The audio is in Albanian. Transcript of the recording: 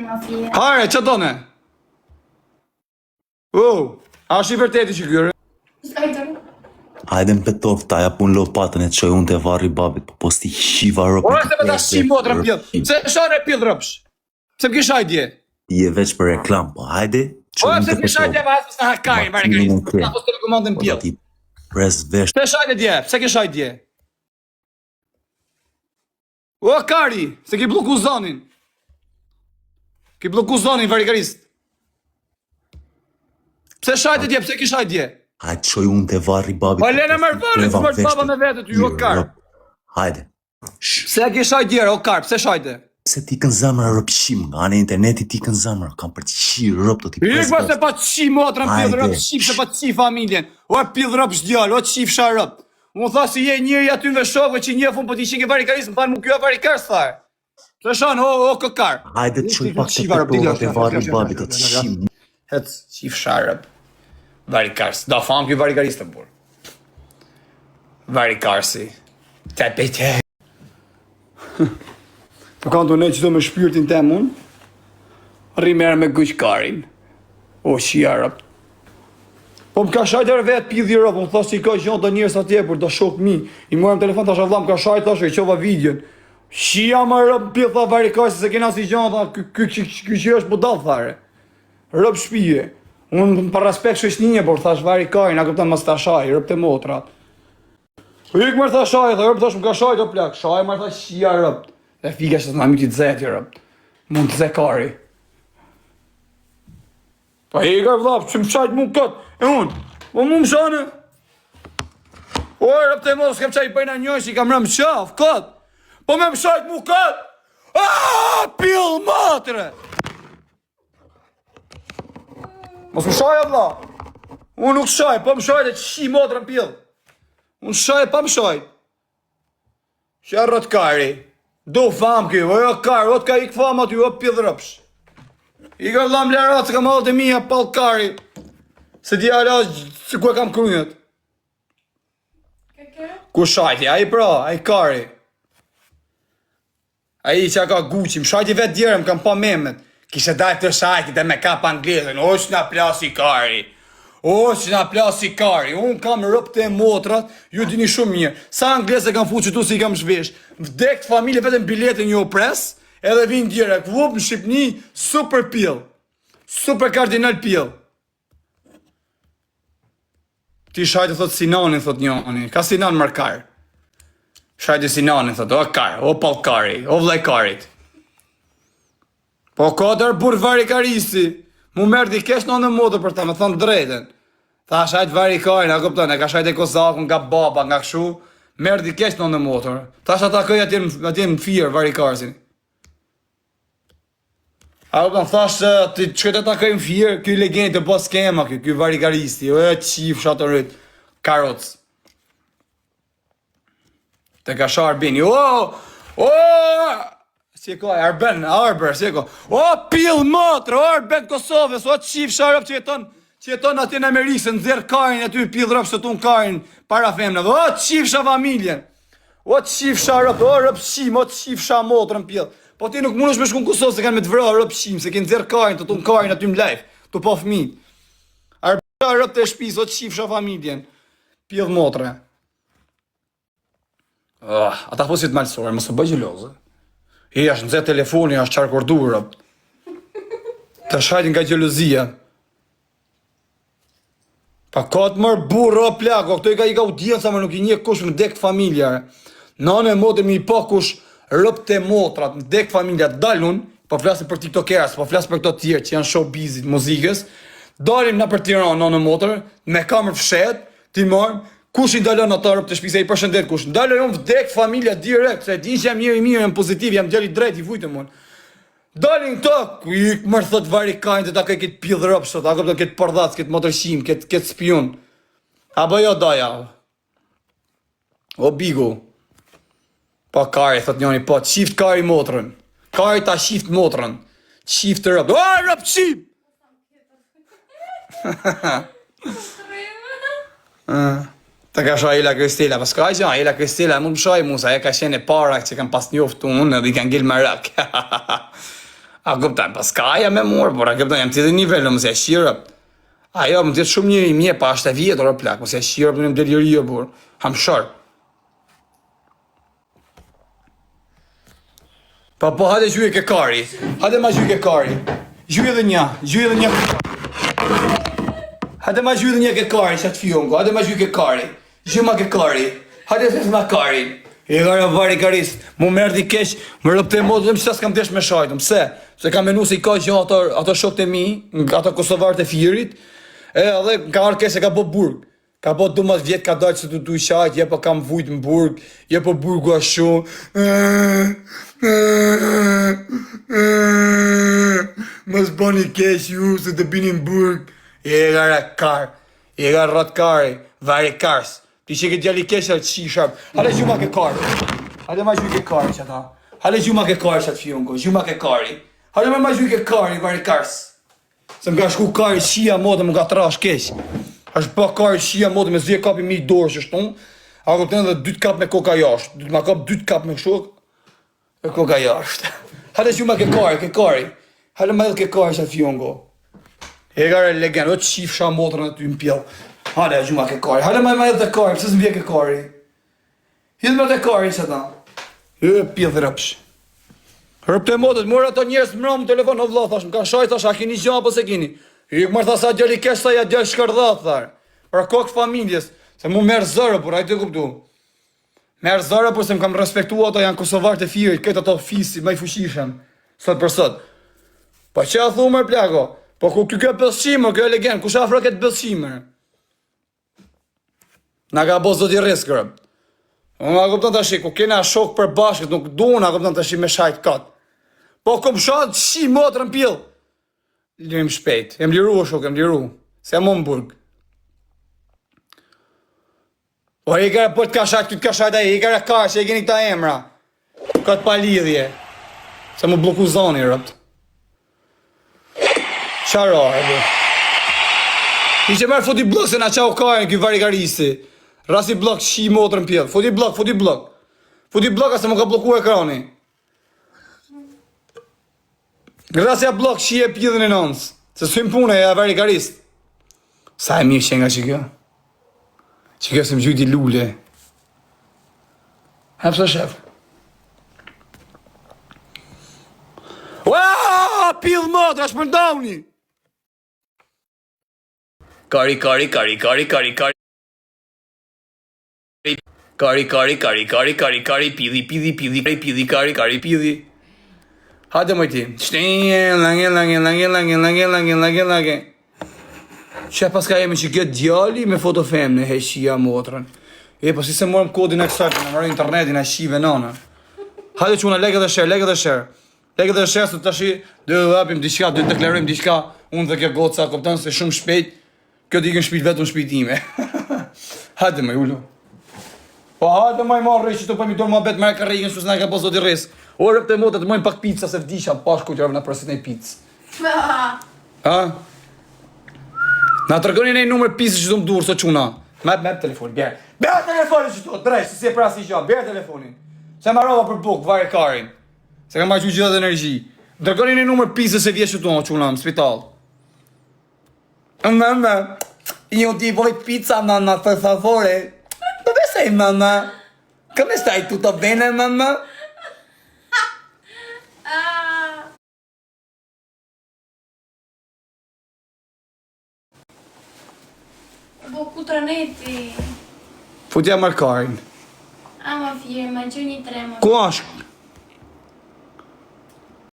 mafia. Hare, që tone? A është i vërteti që kjore? Hajde më petov, ta japun lopatën e të qoj unë të varri babit, po posti shiva rëpë. Ora se me ta shi motrën pjellë. Se shore pjellë rëpsh? Se më kisha idje? Je veç për reklam, po hajde. Ora se më kisha idje pa hasë në hakajnë, bare kërë. Ta pos të rekomandën pjellë. Pres vesh. Se shajnë dje, pse kisha idje? O, Kari, se ki bloku zonin. Ki bloku zonin, varikarist. Pse shajnë dje, pse kisha idje? Hajde qoj unë të varri babit. Pa lene mërë varri, së mërë baba me vetë ty, o Kar. Hajde. Pse kisha idje, o Kar, pse shajnë? Pse ti kën zamra rëpshim, nga anë interneti ti kën zamra, kam për të qi rëp të ti I këpa se pa të qi motrën pjellë rëp, shqip se pa të qi familjen. O pjellë rëp shdjallë, o qif sha rëp. Mu tha si je njëri aty në shokve që një fun po t'i qinke varikarisë, më thanë mu kjo varikarës thare. Se shanë, o këkar. Hajde të qoj pak të petova të varri babit të të qim. Hec, qif sha rëp. Varikarës, da famë kjo varikarisë të burë. Varikarësi. Te pejte. Po kanë të ne qëto me shpirtin tem unë, rrimerë me gëqkarin. O, shia rëp. Po më ka shajtër vetë pidhi rëp, më thasë që i ka gjonë të njërës atje, për të shokë mi. I muarëm telefon të shavlam, ka shajtë thashe, i qova videon. Shia më rëp, pidhë tha varikarës, se kena si gjonë, tha, kjo që është budal, thare. Rëp shpije. Unë për respekt shëshninje, por thash varikarin, a këpëtan mas të shaj, rëp të motrat. Po i këmër tha shaj, tha rëp thash më ka shaj të plak, shaj mërë tha shia rëp. E fika që të nga miti të zeti rëp, mund të zekari. Po i ka vlap, që më shajt mu këtë, e unë, po mu më shane. O rëp të mos, s'kem qaj bëjna njësh, i kam rëmë qaf, këtë. Po me më shajt mu këtë, pil matre. Mos më shaj, vla. Unë nuk shaj, po më shaj dhe që shi motrën pjell. Unë shaj, pa më shaj. Shërët kari. Do famë kjo, o jo kari, o të ka i këfamë aty, o pjell rëpsh. I ka vlam leratë, se ka malët e mija, pal kari. Se di ala, se ku e kam krynët. Ku shajti, a i pra, a i kari. A i që ka Gucci, më shajti vetë djerë, më kam pa memet. Kishe dajtë të shajti dhe me kap anglezën, o që na plasi kari, o që na plasi kari, unë kam rëp të motrat, ju dini shumë mirë, sa anglezë kam fu që tu si kam shvesh, vdekt familje vetëm biletën një opres, edhe vinë direkt, vup në Shqipni, super pjell, super kardinal pjell. Ti shajti thot Sinanin, thot njoni, ka Sinan mërkar, shajti Sinanin, thot, o kar, o palkari, o vlajkarit. Po kodër burë varikaristi, mu merë di kesh në modë për ta, me thonë drejten. Tha shajt varikarin, a këpëton, e ka shajt e kozakun, nga baba, nga këshu, merë di kesh në modër. Tha shajt atakoj atje në firë varikarsin. A këpëton, thash që qëtë atakoj në firë, kjo legend të po skema, kjo varikaristi, o e qif shatë rritë, karoc. Te ka sharë bini, si e ka, Arber, si e ka. O, pil motrë, Arben Kosovës, o, qif sharëp që jeton atje në Amerikë, në zërë karin, aty pil rëp së tunë karin, para femnëve, o, qif sha familjen, o, qif sharëp, o, rëp shim, o, qif sha motrën pil. Po ti nuk mund është me shku në Kosovë, se kanë me të vra rëp shim, se kënë zërë karin, të tunë karin, aty më lejf, të po fmi. Arber sharëp të shpis, o, qif sha familjen, pil motrë. Ata po si të malsore, më së bëj gjelozë. I është nëzë telefoni, është qarkordurë. Të shajtin nga gjelozia. Pa ka të mërë burë, o plako, këto i ka audienca, më nuk i një kush më dekt familja. Nane e modër mi i po kush rëp të motrat, më dekt familja, dalun, po flasë për tiktokeras, po flasë për këto tjerë që janë showbizit, muzikës, dalim na për Tiranë, nane e modër, me kamër fshet, ti marë, kush i ndalon ata rëp të shpisa, i përshëndet kush. Ndalon unë vdek familja direkt, se din që jam mirë, jam pozitiv, jam djali drejt, i vujtë mund. Dalin këto, i mërë thot varikajnë, të ta këtë pjellë rëp, sot, a këtë përdhac, këtë motërshim, këtë spion. Apo jo daja. O bigu. Po kari, thot njoni, po, qift kari motrën. Kari ta shift motrën. Qift rëp. O, rëp qim! Të ka shoj Ila Kristela, pas ka që Ila Kristela mund më shoj musa, e ka qene para që kam pas njoftu unë edhe i kanë gjellë më rëk. A kuptan, pas ka aja me mor, por a kuptan, jam të dhe nivel, mëse e shqirëp. Ajo, më të jetë shumë një i mje, pa ashtë e vjetër o plak, mëse e shqirëp në një delirio, bur. Ham shërë. Po, hajde gjuje ke kari. Hajde ma gjuje ke kari. Gjuje dhe një. Hajde ma gjuje dhe një ke kari, që të fjongo. Hajde ma gjuje ke kari. Gjuje ma ke kari. Hajde fes ma kari. E gara vari karis. Mu merdi keq, më rëpte modë, dhe më qëta s'kam desh me shajtëm. Se kam menu se i ka që ato shok të mi, ato kosovarët e firit, edhe ka arë keq se ka po burg. Ka po 12 vjetë ka dojtë se të du i shajt, je po kam vujt në burg, je po burgu ashu. Mos bani keq ju se të bini në burg. E gara kar, e gara rot kari, vari kars. Ti që ke djali keq e të shishab. Hale gjuma ke kari. Hale ma gjuj ke kari që ta. Hale gjuma ke kari që të fjongo, gjuma ke kari. Hale ma gjuj ke kari, vari kars. Se më ka shku kari shia modë, më ka trash keq. Ashtë pa kari shia modë me zje kapi mi dorë që shton. A këpten dhe 2 kap me koka jashtë. Ma kap 2 kap me shok. E koka jashtë. Hale gjuma ke kari. Hale ma edhe ke kari që të fjongo. E gare legend, o të shif sha motrën aty në pjell. Hale gjuma ke kari. Hale ma edhe të kari, pëse s'mbje ke kari. Hidhë me të kari që ta. E pjell dhe rëpsh. Rëpte modët, mora ato njerës më ramë telefon, o vla, thash, më ka shaj, thash, a kini gja, apo se kini. I këmër tha sa djali kesh, sa ja djali shkërdhat, tharë. Pra kokë familjes, se mu merë zërë, por ajtë të kuptu. Merë zërë, por se më kam respektua ato janë kosovarët e firit, këtë ato fisi, me i fushishëm, sot për sot. Po që a thumër, plako? Po ku kjo bëllëshimër, kjo e legend, ku shafra këtë bëllëshimër? Na ka bo zoti riskërë. Nga kupton të shi, ku kena shok për bashkët, nuk du nga kupton të shi me shajt katë. Po kom shatë shi motrën pjellë. Lirim shpejt, jem liru o shok, jem liru. Se jam më burg. O i gara po të ka shajt, ty të ka shajt aje, i gara ka, që i geni këta emra. Këtë pa lidhje. Se më bloku zoni, rëpt. Qara, e bu. I që merë foti blok se na qau kajnë kjo varigarisi. Rasi blok shi motrën pjellë. Foti blok. Foti blok asë më ka bloku ekrani. Grasja blok shi e pjellën e nëns. Se s'hym pune e varigarist. Sa e mirë që nga që kjo. Që kjo se më gjyti lule. Hepsa shef. Ua, pjellë motrë, është më ndavni. Kari, pidhi. Hajde mojti. Lange. Që pas ka jemi që këtë djali me foto femne, he shia motrën. E, pas si se morëm kodin e kësajt, në marrë internetin, e shive nana. Hajde që una lege dhe share. Se të tashi, dhe apim diçka, dhe deklarojmë diçka, unë dhe kjo goca, koptan se shumë shpejt, kjo t'i ikën shpit vetëm shpit ime. Hajde me ullu. Po hajde ma i marrë që të pëmi dorë ma betë me e ka rejgjën, s'u s'na ka posë do t'i rrisë. O rëpë të motë të mojnë pak pizza se vdisha pashku që rëvë në përësit e pizza. Ha? Na tërgoni nej numër pizza që të më durë, so quna. Me telefonin, bjerë. Bjerë telefonin që të, drejsh, si e prasi i gjanë, bjerë telefonin. Se ma rova për bukë, vaj e karin. Se ka ma që gjithë dhe energji. Tërgoni nej numër pizza se vje që të, quna, në spital. Io ti vuoi pizza, mamma, per favore? Dove sei, mamma? Come stai? Tutto bene, mamma? Po ku trëneti? Futja markarin. Ma firma, gjë një trema. Ku është?